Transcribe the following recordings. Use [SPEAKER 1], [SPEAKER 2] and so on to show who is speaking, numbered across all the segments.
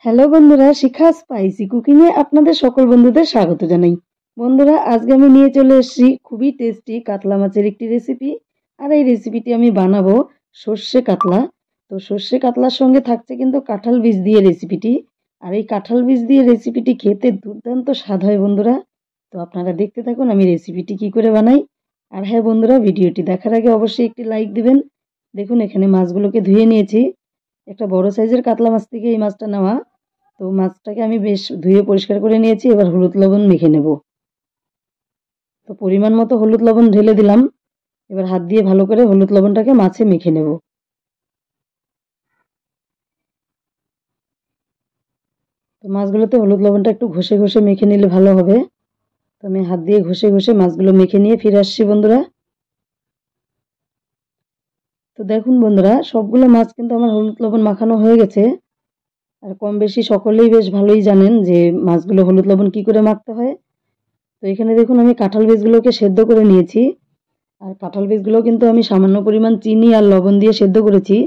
[SPEAKER 1] Hello বন্ধুরা, শিখা spicy কুকিংয়ে আপনাদের সকল বন্ধুদের স্বাগত জানাই। বন্ধুরা, আজকে আমি নিয়ে চলে এসেছি খুবই টেস্টি কাতলা মাছের একটি রেসিপি। আর এই রেসিপিটি আমি বানাবো সর্ষে কাতলা। তো সর্ষে কাতলার সঙ্গে থাকছে কিন্তু কাঁঠাল বীজ দিয়ে রেসিপিটি। আর এই কাঁঠাল বীজ দিয়ে রেসিপিটি খেতে দুর্দান্ত স্বাদ হয় বন্ধুরা। তো আপনারা দেখতে থাকুন আমি রেসিপিটি কি করে বানাই। আর হ্যাঁ বন্ধুরা, ভিডিওটি দেখার আগে অবশ্যই একটি লাইক দিবেন। দেখুন এখানে মাছগুলোকে ধুয়ে নিয়েছি। একটা বড় সাইজের কাতলা মাছ থেকে এই মাছটা নেওয়া। তো মাছটাকে আমি বেশ ধুয়ে পরিষ্কার করে নিয়েছি। এবার হলুদ লবণ মেখে নেব। তো পরিমাণ মতো হলুদ লবণ ঢেলে দিলাম। এবার হাত দিয়ে ভালো করে হলুদ লবণটাকে মাছে মেখে নেব। তো মাছগুলোতে হলুদ লবণটা একটু ঘষে ঘষে মেখে নিলে ভালো হবে। তো আমি হাত দিয়ে ঘষে ঘষে মাছগুলো মেখে নিয়ে ফিরে আসছি বন্ধুরা। তো দেখুন বন্ধুরা, সবগুলো মাছ কিন্তু আমার হলুদ লবণ মাখানো হয়ে গেছে। আর কম বেশি সকলেই বেশ ভালোই জানেন যে মাছগুলো হলুদ লবণ কি করে মাখতে হয়। তো এখানে দেখুন আমি কাঁঠাল বীজগুলোকে সেদ্ধ করে নিয়েছি। আর কাঁঠাল বীজগুলো কিন্তু আমি সামান্য পরিমাণ চিনি আর লবণ দিয়ে সেদ্ধ করেছি।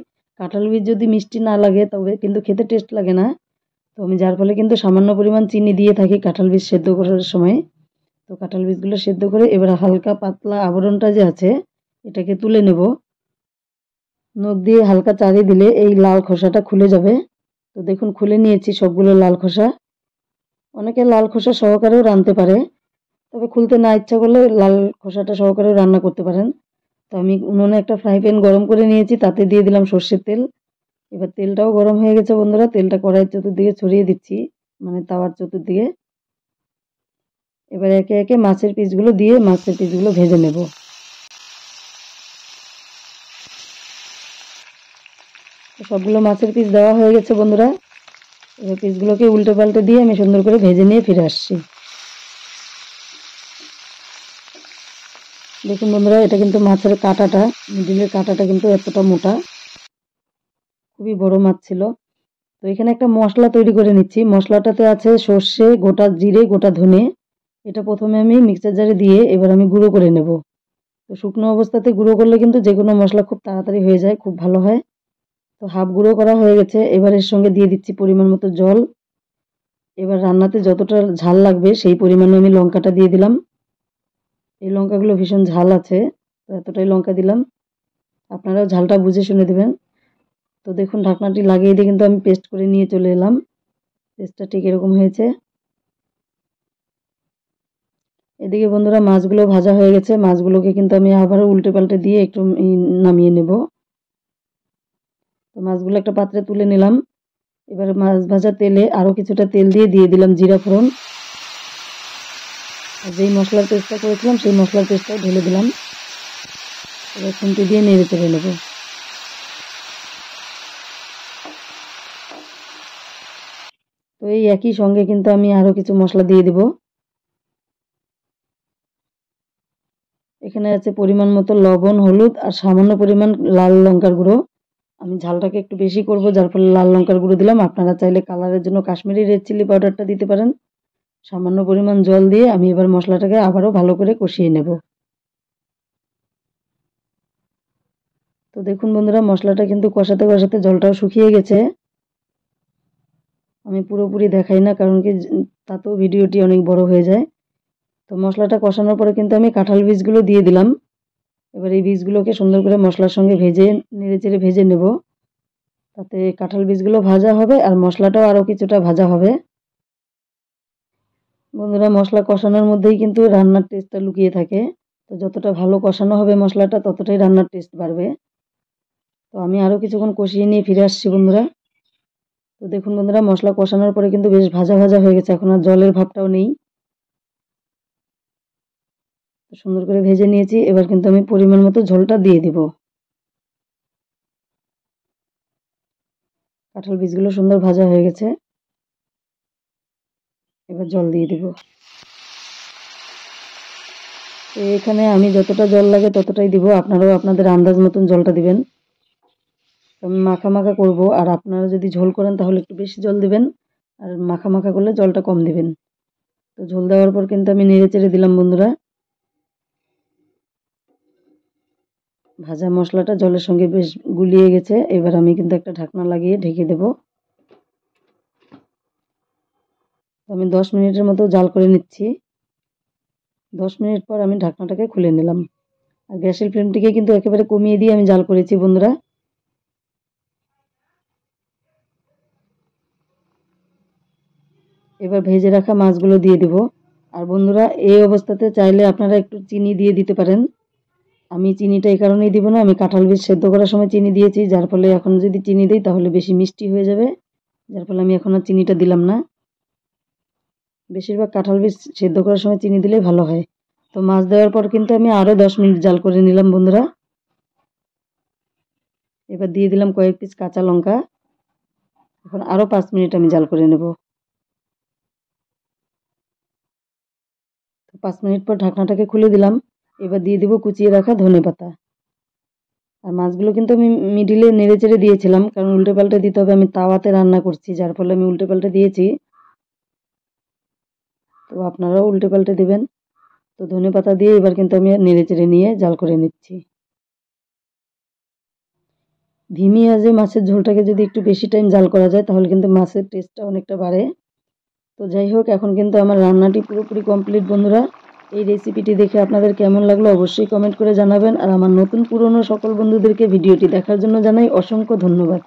[SPEAKER 1] কাঁঠাল বীজ যদি মিষ্টি না লাগে তবে কিন্তু খেতে টেস্ট লাগে না। তো আমি যার ফলে কিন্তু সামান্য পরিমাণ চিনি দিয়ে থাকি কাঁঠাল বীজ সেদ্ধ করার সময়। তো কাঁঠাল বীজগুলো সেদ্ধ করে এবার হালকা পাতলা আবরণটা যে আছে এটাকে তুলে নেব। নখ দিয়ে হালকা চাড়িয়ে দিলে এই লাল খোসাটা খুলে যাবে। তো দেখুন খুলে নিয়েছি সবগুলো লাল খোসা। অনেকে লাল খোসা সহকারেও রাঁধতে পারে, তবে খুলতে না ইচ্ছা করলে লাল খোসাটা সহকারেও রান্না করতে পারেন। তো আমি উনুনে একটা ফ্রাই প্যান গরম করে নিয়েছি, তাতে দিয়ে দিলাম সর্ষের তেল। এবার তেলটাও গরম হয়ে গেছে বন্ধুরা। তেলটা কড়াইয়ের চতুর্দিকে ছড়িয়ে দিচ্ছি, মানে তাওয়ার চতুর্দিকে। এবার একে একে মাছের পিসগুলো দিয়ে মাছের পিসগুলো ভেজে নেব। সবগুলো মাছের পিস দেওয়া হয়ে গেছে বন্ধুরা। এবার পিসগুলোকে উল্টে পাল্টে দিয়ে আমি সুন্দর করে ভেজে নিয়ে ফিরে আসছি। দেখুন বন্ধুরা, এটা কিন্তু মাছের কাঁটাটা, মিডিলের কাঁটাটা কিন্তু এতটা মোটা, খুবই বড় মাছ ছিল। তো এখানে একটা মশলা তৈরি করে নিচ্ছি। মশলাটাতে আছে সর্ষে, গোটা জিরে, গোটা ধনে। এটা প্রথমে আমি মিক্সার জারে দিয়ে এবার আমি গুঁড়ো করে নেব। তো শুকনো অবস্থাতে গুঁড়ো করলে কিন্তু যে কোনো মশলা খুব তাড়াতাড়ি হয়ে যায়, খুব ভালো হয়। তো হাফ গুঁড়ো করা হয়ে গেছে। এবার এর সঙ্গে দিয়ে দিচ্ছি পরিমাণ মতো জল। এবার রান্নাতে যতটা ঝাল লাগবে সেই পরিমাণে আমি লঙ্কাটা দিয়ে দিলাম। এই লঙ্কাগুলো ভীষণ ঝাল আছে, তো এতটাই লঙ্কা দিলাম। আপনারাও ঝালটা বুঝে শুনে দেবেন। তো দেখুন ঢাকনাটি লাগিয়ে দিয়ে কিন্তু আমি পেস্ট করে নিয়ে চলে এলাম। পেস্টটা ঠিক এরকম হয়েছে। এদিকে বন্ধুরা মাছগুলো ভাজা হয়ে গেছে। মাছগুলোকে কিন্তু আমি আবারও উল্টে পাল্টে দিয়ে একটু নামিয়ে নেব। তো মাছগুলো একটা পাত্রে তুলে নিলাম। এবারে মাছ ভাজা তেলে আরও কিছুটা তেল দিয়ে দিলাম জিরা ফোড়ন। আর যেই মশলার পেস্টটা করেছিলাম সেই মশলার পেস্টটাও ঢেলে দিলাম। এবার খুন্তি দিয়ে নেড়ে চেড়ে নেব। তো এই একই সঙ্গে কিন্তু আমি আরও কিছু মশলা দিয়ে দেব। এখানে আছে পরিমাণ মতো লবণ, হলুদ আর সামান্য পরিমাণ লাল লঙ্কার গুঁড়ো। আমি ঝালটাকে একটু বেশি করব, যার ফলে লাল লঙ্কার গুঁড়ো দিলাম। আপনারা চাইলে কালারের জন্য কাশ্মীরি রেড চিলি পাউডারটা দিতে পারেন। সামান্য পরিমাণ জল দিয়ে আমি এবার মশলাটাকে আবারও ভালো করে কষিয়ে নেব। তো দেখুন বন্ধুরা, মশলাটা কিন্তু কষাতে কষাতে জলটাও শুকিয়ে গেছে। আমি পুরোপুরি দেখাই না, কারণ কি তাতেও ভিডিওটি অনেক বড় হয়ে যায়। তো মশলাটা কষানোর পরে কিন্তু আমি কাঁঠাল বীজগুলো দিয়ে দিলাম। এবার এই বীজগুলোকে সুন্দর করে মশলার সঙ্গে ভেজে নেড়ে চেড়ে ভেজে নেব। তাতে কাঁঠাল বীজগুলো ভাজা হবে আর মশলাটাও আরও কিছুটা ভাজা হবে। বন্ধুরা, মশলা কষানোর মধ্যেই কিন্তু রান্নার টেস্টটা লুকিয়ে থাকে। তো যতটা ভালো কষানো হবে মশলাটা, ততটাই রান্নার টেস্ট বাড়বে। তো আমি আরও কিছুক্ষণ কষিয়ে নিয়ে ফিরে আসছি বন্ধুরা। তো দেখুন বন্ধুরা, মশলা কষানোর পরে কিন্তু বেশ ভাজা ভাজা হয়ে গেছে, এখন আর জলের ভাবটাও নেই। তো সুন্দর করে ভেজে নিয়েছি। এবার কিন্তু আমি পরিমাণ মতো ঝোলটা দিয়ে দিব। কাঁঠাল বীজগুলো সুন্দর ভাজা হয়ে গেছে। এবার জল দিয়ে দিব। তো এখানে আমি যতটা জল লাগে ততটাই দিব, আপনারাও আপনাদের আন্দাজ মতন জলটা দিবেন। আমি মাখা মাখা করব, আর আপনারা যদি ঝোল করেন তাহলে একটু বেশি জল দিবেন, আর মাখা মাখা করলে জলটা কম দিবেন। তো ঝোল দেওয়ার পর কিন্তু আমি নেড়ে চেড়ে দিলাম বন্ধুরা। ভাজা মশলাটা জলের সঙ্গে বেশ গুলিয়ে গেছে। এবার আমি কিন্তু একটা ঢাকনা লাগিয়ে ঢেকে দেব। আমি 10 মিনিটের মতো জাল করে নিচ্ছি। 10 মিনিট পর আমি ঢাকনাটাকে খুলে নিলাম। আর গ্যাসের ফ্লেমটিকে কিন্তু একেবারে কমিয়ে দিয়ে আমি জাল করেছি বন্ধুরা। এবার ভেজে রাখা মাছগুলো দিয়ে দেব। আর বন্ধুরা, এই অবস্থাতে চাইলে আপনারা একটু চিনি দিয়ে দিতে পারেন। আমি চিনিটা এই কারণেই দিব না, আমি কাঁঠাল বীজ সেদ্ধ করার সময় চিনি দিয়েছি, যার ফলে এখন যদি চিনি দিই তাহলে বেশি মিষ্টি হয়ে যাবে, যার ফলে আমি এখন আর চিনিটা দিলাম না। বেশিরভাগ কাঁঠাল বীজ সেদ্ধ করার সময় চিনি দিলে ভালো হয়। তো মাছ দেওয়ার পর কিন্তু আমি আরও 10 মিনিট জাল করে নিলাম বন্ধুরা। এবার দিয়ে দিলাম কয়েক পিস কাঁচা লঙ্কা। এখন আরও 5 মিনিট আমি জাল করে নেব। 5 মিনিট পর ঢাকনাটাকে খুলে দিলাম। এবার দিয়ে দিব কুচিয়ে রাখা ধনেপাতা। আর মাছগুলো কিন্তু আমি মিডিলে নেড়ে চেড়ে দিয়েছিলাম, কারণ উল্টে পাল্টে দিতে হবে, আমি তাওয়াতে রান্না করছি, যার ফলে আমি উল্টে পাল্টে দিয়েছি। তো আপনারাও উল্টে পাল্টে দেবেন। তো ধনেপাতা দিয়ে এবার কিন্তু আমি নেড়ে চেড়ে নিয়ে জাল করে নিচ্ছি। ধিমি আঁচে মাছের ঝোলটাকে যদি একটু বেশি টাইম জাল করা যায় তাহলে কিন্তু মাছের টেস্টটা অনেকটা বাড়ে। তো যাই হোক, এখন কিন্তু আমার রান্নাটি পুরোপুরি কমপ্লিট বন্ধুরা। এই রেসিপিটি দেখে আপনাদের কেমন লাগলো অবশ্যই কমেন্ট করে জানাবেন। আর আমার নতুন পুরনো সকল বন্ধুদেরকে ভিডিওটি দেখার জন্য জানাই অসংখ্য ধন্যবাদ।